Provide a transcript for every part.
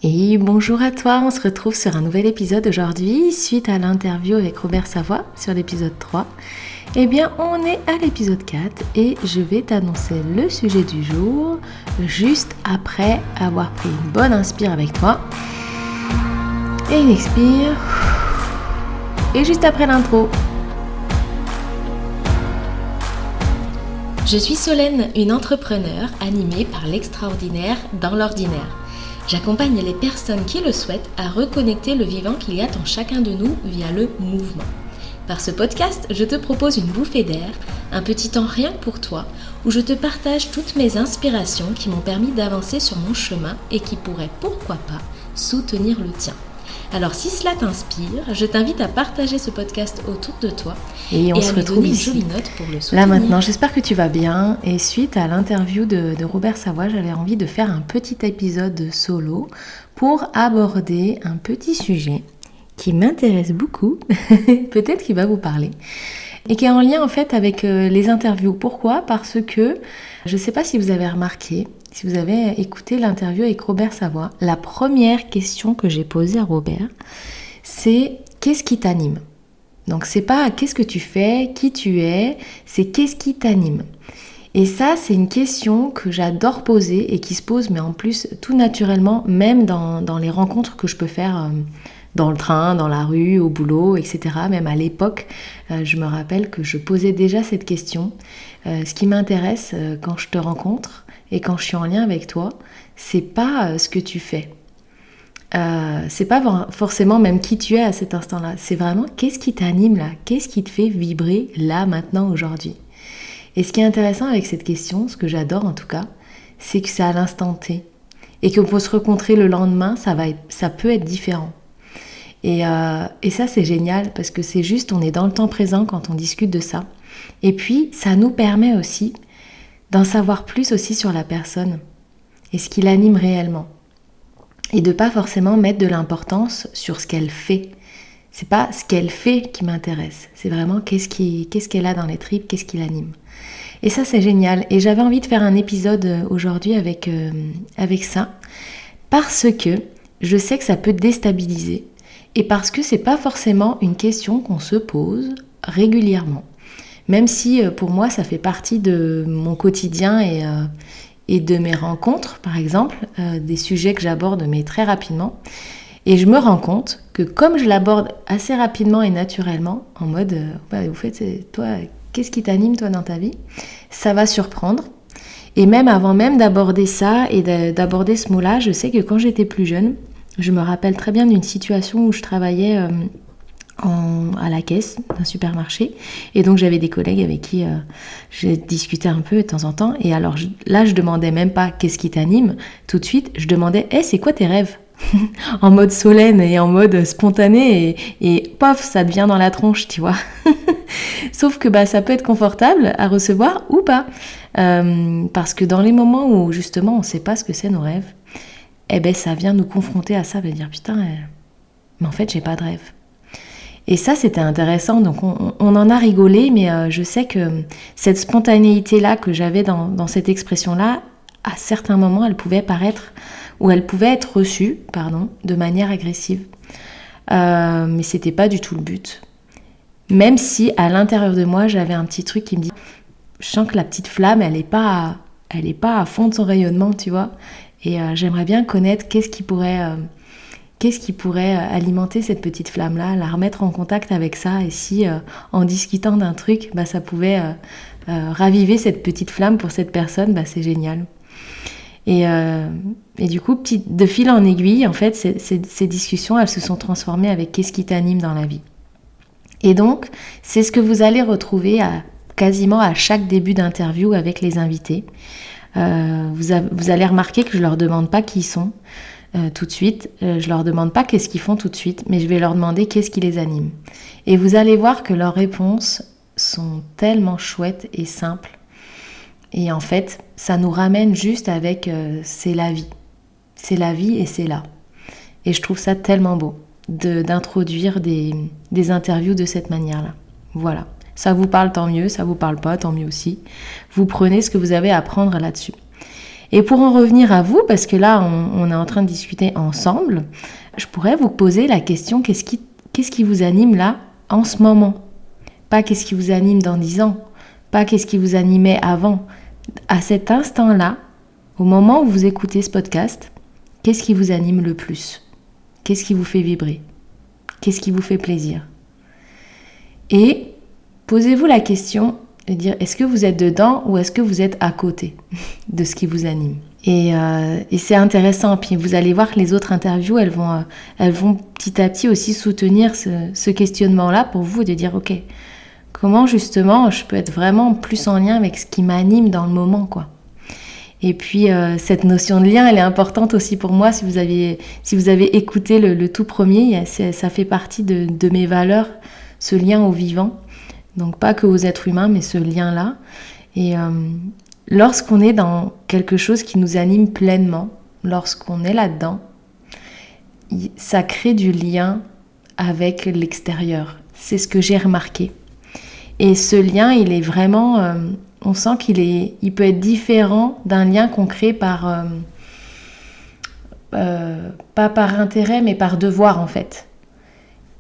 Et bonjour à toi, on se retrouve sur un nouvel épisode aujourd'hui, suite à l'interview avec Robert Savoie sur l'épisode 3. Eh bien, on est à l'épisode 4 et je vais t'annoncer le sujet du jour juste après avoir pris une bonne inspire avec toi. Et une expire. Et juste après l'intro. Je suis Solène, une entrepreneure animée par l'extraordinaire dans l'ordinaire. J'accompagne les personnes qui le souhaitent à reconnecter le vivant qu'il y a en chacun de nous via le mouvement. Par ce podcast, je te propose une bouffée d'air, un petit temps rien que pour toi, où je te partage toutes mes inspirations qui m'ont permis d'avancer sur mon chemin et qui pourraient, pourquoi pas, soutenir le tien. Alors si cela t'inspire, je t'invite à partager ce podcast autour de toi et on se retrouve ici. Une jolie note pour le soutenir. Là maintenant, j'espère que tu vas bien. Et suite à l'interview de Robert Savoie, j'avais envie de faire un petit épisode solo pour aborder un petit sujet qui m'intéresse beaucoup, peut-être qu'il va vous parler, et qui est en lien en fait avec les interviews. Pourquoi ? Parce que, je ne sais pas si vous avez remarqué, si vous avez écouté l'interview avec Robert Savoie, la première question que j'ai posée à Robert, c'est « Qu'est-ce qui t'anime ?» Donc c'est pas « Qu'est-ce que tu fais ? Qui tu es ?» C'est « Qu'est-ce qui t'anime ?» Et ça, c'est une question que j'adore poser et qui se pose, mais en plus tout naturellement, même dans les rencontres que je peux faire dans le train, dans la rue, au boulot, etc. Même à l'époque, je me rappelle que je posais déjà cette question. Ce qui m'intéresse quand je te rencontre et quand je suis en lien avec toi, c'est pas ce que tu fais. C'est pas forcément même qui tu es à cet instant-là. C'est vraiment qu'est-ce qui t'anime là ? Qu'est-ce qui te fait vibrer là, maintenant, aujourd'hui ? Et ce qui est intéressant avec cette question, ce que j'adore en tout cas, c'est que c'est à l'instant T. Et qu'on peut se rencontrer le lendemain, ça peut être différent. Et ça, c'est génial parce que c'est juste, on est dans le temps présent quand on discute de ça. Et puis, ça nous permet aussi d'en savoir plus aussi sur la personne et ce qui l'anime réellement. Et de pas forcément mettre de l'importance sur ce qu'elle fait. C'est pas ce qu'elle fait qui m'intéresse. C'est vraiment qu'est-ce qu'elle a dans les tripes, qu'est-ce qui l'anime. Et ça, c'est génial. Et j'avais envie de faire un épisode aujourd'hui avec ça parce que je sais que ça peut déstabiliser. Et parce que c'est pas forcément une question qu'on se pose régulièrement. Même si pour moi ça fait partie de mon quotidien et de mes rencontres, par exemple, des sujets que j'aborde mais très rapidement. Et je me rends compte que comme je l'aborde assez rapidement et naturellement, en mode, au fait, toi, qu'est-ce qui t'anime toi dans ta vie ? Ça va surprendre. Et même avant même d'aborder ça et d'aborder ce mot-là, je sais que quand j'étais plus jeune, je me rappelle très bien d'une situation où je travaillais à la caisse d'un supermarché. Et donc, j'avais des collègues avec qui je discutais un peu de temps en temps. Et alors, là, je demandais même pas « Qu'est-ce qui t'anime ?» Tout de suite, je demandais « Hey, c'est quoi tes rêves ?» En mode Solène et en mode spontané. Et pof, ça devient dans la tronche, tu vois. Sauf que ça peut être confortable à recevoir ou pas. Parce que dans les moments où, justement, on ne sait pas ce que c'est nos rêves, ça vient nous confronter à ça, dire putain, mais en fait j'ai pas de rêve. Et ça c'était intéressant, donc on en a rigolé, mais je sais que cette spontanéité-là que j'avais dans cette expression-là, à certains moments elle pouvait être reçue, de manière agressive. Mais c'était pas du tout le but. Même si à l'intérieur de moi j'avais un petit truc qui me dit, je sens que la petite flamme elle est pas à fond de son rayonnement, tu vois. Et j'aimerais bien connaître qu'est-ce qui pourrait alimenter cette petite flamme-là, la remettre en contact avec ça. Et si, en discutant d'un truc, ça pouvait raviver cette petite flamme pour cette personne, c'est génial. Et du coup, de fil en aiguille, en fait, ces discussions, elles se sont transformées avec qu'est-ce qui t'anime dans la vie. Et donc, c'est ce que vous allez retrouver quasiment à chaque début d'interview avec les invités. Vous allez remarquer que je leur demande pas qui ils sont tout de suite, je leur demande pas qu'est-ce qu'ils font tout de suite, mais je vais leur demander qu'est-ce qui les anime. Et vous allez voir que leurs réponses sont tellement chouettes et simples. Et en fait, ça nous ramène juste avec c'est la vie. C'est la vie et c'est là. Et je trouve ça tellement beau d'introduire des interviews de cette manière-là. Voilà. Ça vous parle, tant mieux. Ça vous parle pas, tant mieux aussi. Vous prenez ce que vous avez à prendre là-dessus. Et pour en revenir à vous, parce que là, on est en train de discuter ensemble, je pourrais vous poser la question, qu'est-ce qui vous anime là, en ce moment ? Pas qu'est-ce qui vous anime dans 10 ans, pas qu'est-ce qui vous animait avant. À cet instant-là, au moment où vous écoutez ce podcast, qu'est-ce qui vous anime le plus ? Qu'est-ce qui vous fait vibrer ? Qu'est-ce qui vous fait plaisir ? Et posez-vous la question de dire, est-ce que vous êtes dedans ou est-ce que vous êtes à côté de ce qui vous anime ? Et c'est intéressant. Puis vous allez voir que les autres interviews, elles vont petit à petit aussi soutenir ce questionnement-là pour vous, de dire, ok, comment justement je peux être vraiment plus en lien avec ce qui m'anime dans le moment, quoi. Et puis cette notion de lien, elle est importante aussi pour moi. Si vous avez écouté le tout premier, ça fait partie de mes valeurs, ce lien au vivant. Donc pas que aux êtres humains, mais ce lien-là. Et lorsqu'on est dans quelque chose qui nous anime pleinement, lorsqu'on est là-dedans, ça crée du lien avec l'extérieur. C'est ce que j'ai remarqué. Et ce lien, il est vraiment... on sent il peut être différent d'un lien qu'on crée pas par intérêt, mais par devoir en fait.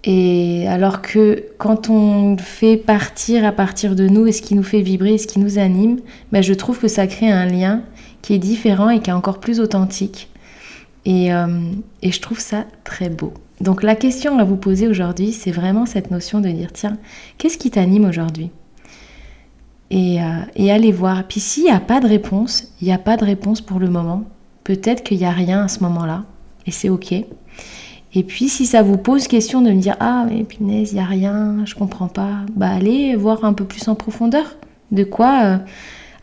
Et alors que quand on fait partir à partir de nous et ce qui nous fait vibrer et ce qui nous anime, je trouve que ça crée un lien qui est différent et qui est encore plus authentique. Et je trouve ça très beau. Donc la question à vous poser aujourd'hui, c'est vraiment cette notion de dire, tiens, qu'est-ce qui t'anime aujourd'hui ? Et allez voir. Puis s'il n'y a pas de réponse, il n'y a pas de réponse pour le moment. Peut-être qu'il n'y a rien à ce moment-là, et c'est ok. Et puis si ça vous pose question de me dire, ah mais punaise, il n'y a rien, je comprends pas, allez voir un peu plus en profondeur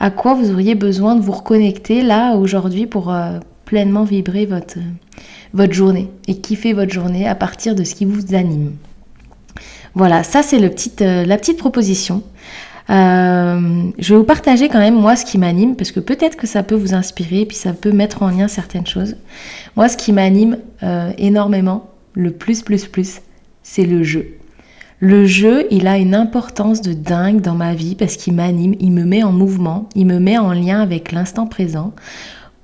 à quoi vous auriez besoin de vous reconnecter là, aujourd'hui, pour pleinement vibrer votre journée et kiffer votre journée à partir de ce qui vous anime. Voilà, ça c'est la petite proposition. Je vais vous partager quand même moi ce qui m'anime, parce que peut-être que ça peut vous inspirer, puis ça peut mettre en lien certaines choses. Moi, ce qui m'anime énormément, le plus, c'est le jeu. Le jeu, il a une importance de dingue dans ma vie parce qu'il m'anime, il me met en mouvement, il me met en lien avec l'instant présent.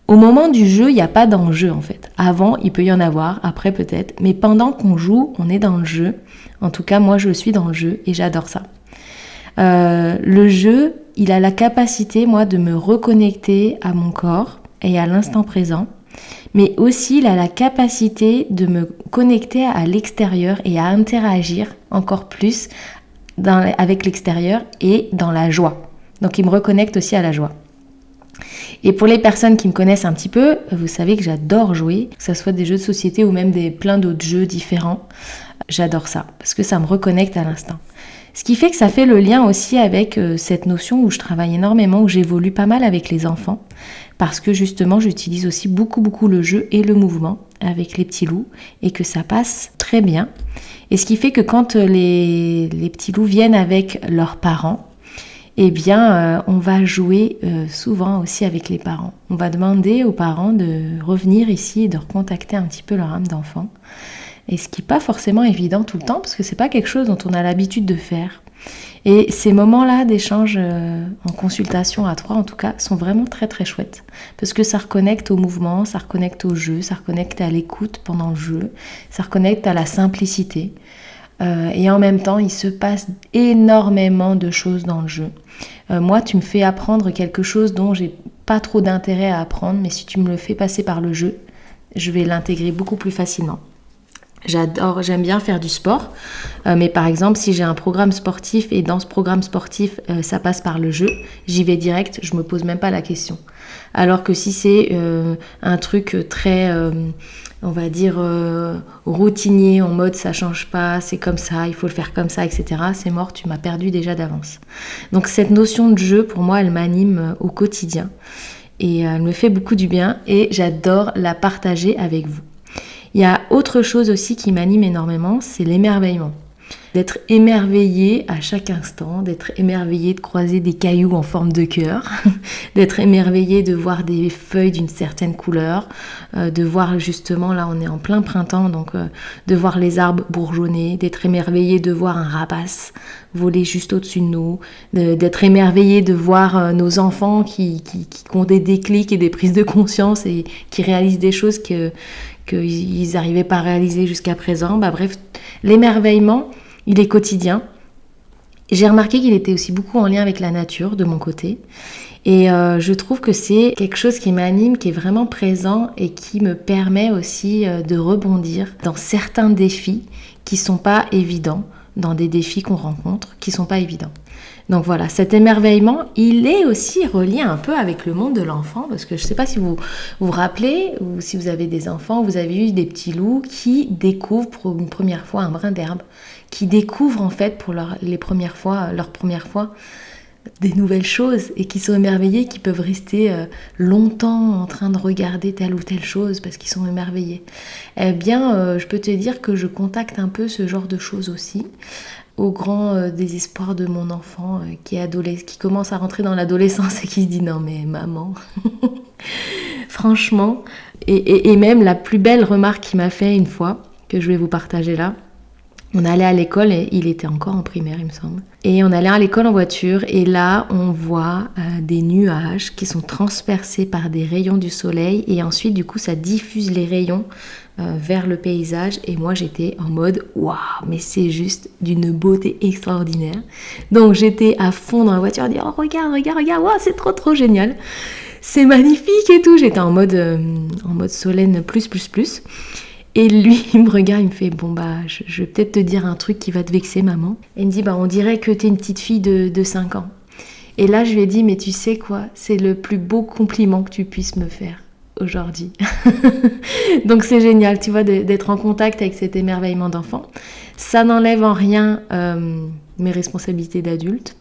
Au moment du jeu, il n'y a pas d'enjeu en fait. Avant, il peut y en avoir, après peut-être, mais pendant qu'on joue, on est dans le jeu. En tout cas, moi, je suis dans le jeu et j'adore ça. Le jeu, il a la capacité, moi, de me reconnecter à mon corps et à l'instant présent, mais aussi il a la capacité de me connecter à l'extérieur et à interagir encore plus avec l'extérieur et dans la joie. Donc il me reconnecte aussi à la joie. Et pour les personnes qui me connaissent un petit peu, vous savez que j'adore jouer, que ce soit des jeux de société ou même plein d'autres jeux différents. J'adore ça, parce que ça me reconnecte à l'instant. Ce qui fait que ça fait le lien aussi avec cette notion où je travaille énormément, où j'évolue pas mal avec les enfants, parce que justement j'utilise aussi beaucoup le jeu et le mouvement avec les petits loups, et que ça passe très bien. Et ce qui fait que quand les petits loups viennent avec leurs parents, eh bien on va jouer souvent aussi avec les parents. On va demander aux parents de revenir ici et de recontacter un petit peu leur âme d'enfant. Et ce qui n'est pas forcément évident tout le temps, parce que c'est pas quelque chose dont on a l'habitude de faire. Et ces moments-là d'échange en consultation à 3, en tout cas, sont vraiment très chouettes. Parce que ça reconnecte au mouvement, ça reconnecte au jeu, ça reconnecte à l'écoute pendant le jeu, ça reconnecte à la simplicité. Et en même temps, il se passe énormément de choses dans le jeu. Moi, tu me fais apprendre quelque chose dont j'ai pas trop d'intérêt à apprendre, mais si tu me le fais passer par le jeu, je vais l'intégrer beaucoup plus facilement. J'aime bien faire du sport, mais par exemple, si j'ai un programme sportif et dans ce programme sportif, ça passe par le jeu, j'y vais direct, je me pose même pas la question. Alors que si c'est un truc très, on va dire, routinier, en mode ça change pas, c'est comme ça, il faut le faire comme ça, etc., c'est mort, tu m'as perdu déjà d'avance. Donc cette notion de jeu, pour moi, elle m'anime au quotidien et elle me fait beaucoup du bien et j'adore la partager avec vous. Il y a autre chose aussi qui m'anime énormément, c'est l'émerveillement. d'être émerveillé à chaque instant, d'être émerveillé de croiser des cailloux en forme de cœur, d'être émerveillé de voir des feuilles d'une certaine couleur, de voir justement, là on est en plein printemps, donc de voir les arbres bourgeonner, d'être émerveillé de voir un rapace voler juste au-dessus de nous, d'être émerveillé de voir nos enfants qui ont des déclics et des prises de conscience et qui réalisent des choses qu'ils n'arrivaient pas à réaliser jusqu'à présent. Bref, l'émerveillement, il est quotidien. J'ai remarqué qu'il était aussi beaucoup en lien avec la nature de mon côté. Et je trouve que c'est quelque chose qui m'anime, qui est vraiment présent et qui me permet aussi de rebondir dans certains défis qui ne sont pas évidents, dans des défis qu'on rencontre qui ne sont pas évidents. Donc voilà, cet émerveillement, il est aussi relié un peu avec le monde de l'enfant, parce que je ne sais pas si vous vous rappelez, ou si vous avez des enfants, vous avez eu des petits loups qui découvrent pour une première fois un brin d'herbe, qui découvrent en fait pour leur première fois des nouvelles choses et qui sont émerveillés, qui peuvent rester longtemps en train de regarder telle ou telle chose parce qu'ils sont émerveillés. Eh bien, je peux te dire que je contacte un peu ce genre de choses aussi, au grand désespoir de mon enfant qui commence à rentrer dans l'adolescence et qui se dit « Non mais maman, franchement ». Et même la plus belle remarque qu'il m'a fait une fois, que je vais vous partager là, on allait à l'école, et il était encore en primaire il me semble, et on allait à l'école en voiture et là on voit des nuages qui sont transpercés par des rayons du soleil et ensuite du coup ça diffuse les rayons vers le paysage et moi j'étais en mode waouh, mais c'est juste d'une beauté extraordinaire. Donc j'étais à fond dans la voiture à dire oh regarde, waouh, c'est trop génial, c'est magnifique et tout, j'étais en mode Solène plus. Et lui, il me regarde, il me fait « Bon, je vais peut-être te dire un truc qui va te vexer, maman. » Et il me dit « On dirait que t'es une petite fille de 5 ans. » Et là, je lui ai dit « Mais tu sais quoi, c'est le plus beau compliment que tu puisses me faire aujourd'hui. » Donc c'est génial, tu vois, d'être en contact avec cet émerveillement d'enfant. Ça n'enlève en rien mes responsabilités d'adulte.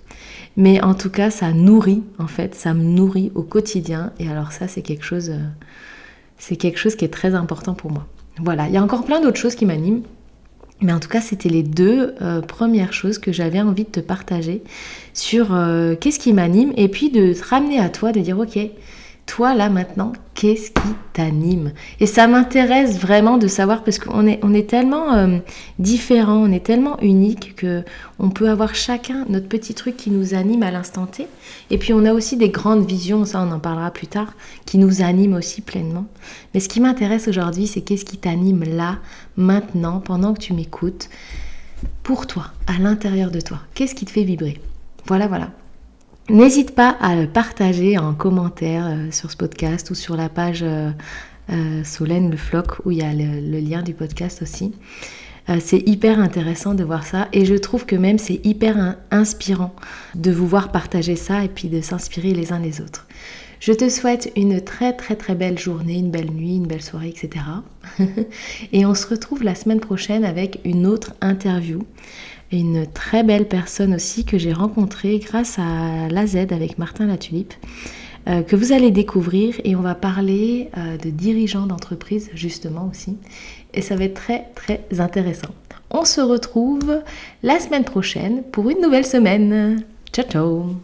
Mais en tout cas, ça nourrit, en fait, ça me nourrit au quotidien. Et alors ça, c'est quelque chose qui est très important pour moi. Voilà, il y a encore plein d'autres choses qui m'animent, mais en tout cas, c'était les deux premières choses que j'avais envie de te partager sur qu'est-ce qui m'anime, et puis de te ramener à toi, de dire ok, toi là maintenant, qu'est-ce qui t'anime? Et ça m'intéresse vraiment de savoir, parce qu'on est tellement différents, on est tellement uniques qu'on peut avoir chacun notre petit truc qui nous anime à l'instant T. Et puis on a aussi des grandes visions, ça on en parlera plus tard, qui nous animent aussi pleinement. Mais ce qui m'intéresse aujourd'hui, c'est qu'est-ce qui t'anime là, maintenant, pendant que tu m'écoutes, pour toi, à l'intérieur de toi. Qu'est-ce qui te fait vibrer? Voilà. N'hésite pas à le partager en commentaire sur ce podcast ou sur la page Solène Le Floc où il y a le lien du podcast aussi. C'est hyper intéressant de voir ça et je trouve que même c'est hyper inspirant de vous voir partager ça et puis de s'inspirer les uns les autres. Je te souhaite une très belle journée, une belle nuit, une belle soirée, etc. Et on se retrouve la semaine prochaine avec une autre interview. Une très belle personne aussi que j'ai rencontrée grâce à l'AZ avec Martin Latulipe, que vous allez découvrir et on va parler de dirigeants d'entreprise justement aussi. Et ça va être très intéressant. On se retrouve la semaine prochaine pour une nouvelle semaine. Ciao!